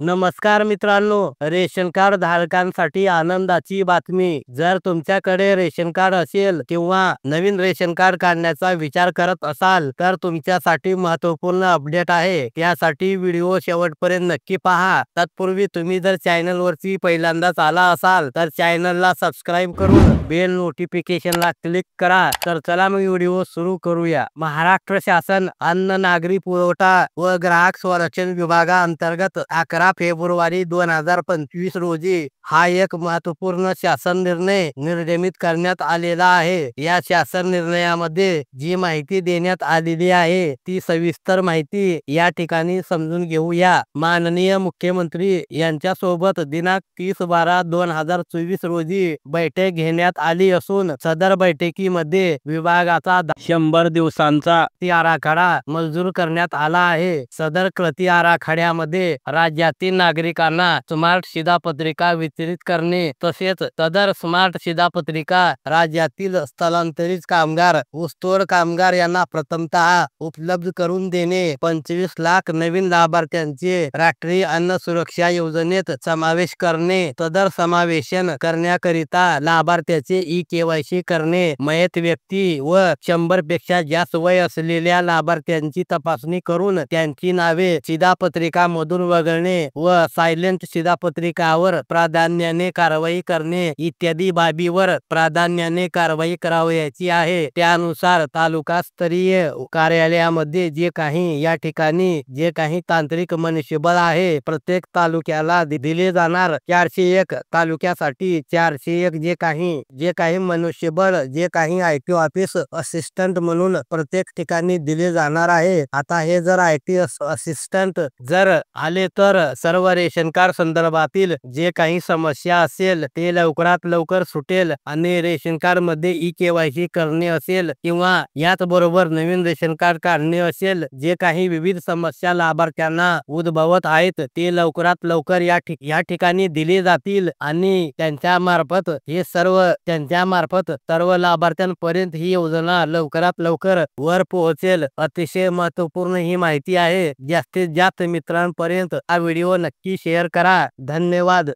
नमस्कार मित्रांनो, ration card धारकांसाठी आनंदाची बातमी. जर तुमच्याकडे रेशन कार्ड असेल किंवा नवीन रेशन कार्ड काढण्याचा विचार करत असाल तर तुमच्यासाठी महत्त्वपूर्ण अपडेट आहे. त्यासाठी व्हिडिओ शेवटपर्यंत नक्की पहा. तत्पूर्वी तुम्ही जर चॅनलवरती पहिल्यांदाच आला असाल तर चॅनलला सबस्क्राईब करून बेल नोटिफिकेशनला क्लिक करा. तर चला मग व्हिडिओ सुरू करूया. महाराष्ट्र शासन अन्न नागरी पुरवठा व ग्राहक संरक्षण विभागाअंतर्गत 11 फेब्रुवारी 2025 रोजी हा एक महत्त्वपूर्ण शासन निर्णय निर्गमित करण्यात आलेला आहे. या शासन निर्णयामध्ये जी माहिती देण्यात आलेली आहे ती सविस्तर माहिती या ठिकाणी समजून घेऊया. माननीय मुख्यमंत्री यांच्या सोबत दिनांक 30/12/2024 रोजी बैठक घेण्यात आली असून सदर बैठकीमध्ये विभागाचा 100 दिवसांचा कृती आराखडा मंजूर करण्यात आला आहे. सदर कृती आराखड्यामध्ये राज्यातील नागरिकांना स्मार्ट शिधापत्रिका वितरित करणे तसेच सदर स्मार्ट शिधापत्रिका राज्यातील स्थलांतरित कामगार ऊसतोड कामगार यांना प्रथमतः उपलब्ध करून देणे, 25 लाख नवीन लाभार्थ्यांचे राष्ट्रीय अन्न सुरक्षा योजनेत समावेश करणे, सदर समावेशन करण्याकरिता लाभार्थ्याचे ई-केवायसी करणे, मयत व्यक्ती व 100 पेक्षा जास्त वय असलेल्या लाभार्थ्यांची तपासणी करून त्यांची नावे शिधापत्रिका मधून वगळणे व सायलेंट शिधापत्रिकावर प्राधान्याने कारवाई करणे इत्यादी बाबीवर प्राधान्याने कारवाई करावयाची आहे. त्यानुसार तालुकास्तरीय कार्यालयामध्ये जे काही तांत्रिक मनुष्यबळ आहे प्रत्येक तालुक्याला दिले जाणार. 401 तालुक्यासाठी 401 जे काही मनुष्यबळ जे काही IT ऑफिस असिस्टंट म्हणून प्रत्येक ठिकाणी दिले जाणार आहे. आता हे जर IT असिस्टंट जर आले तर सर्व रेशन कार्ड संदर्भातील जे काही समस्या असेल ते लवकरात लवकर सुटेल आणि रेशन कार्ड मध्ये ई-केवायसी करणे असेल किंवा याच बरोबर नवीन रेशन कार्ड काढणे असेल, जे काही विविध समस्या लाभार्थ्यांना उद्भवत आहेत ते लवकरात लवकर या ठिकाणी दिले जातील आणि त्यांच्या मार्फत सर्व लाभार्थ्यांपर्यंत ही योजना लवकरात लवकर वर पोहोचेल. अतिशय महत्त्वपूर्ण ही माहिती आहे. जास्तीत जास्त मित्रांपर्यंत हा व्हिडिओ नक्की शेअर करा. धन्यवाद.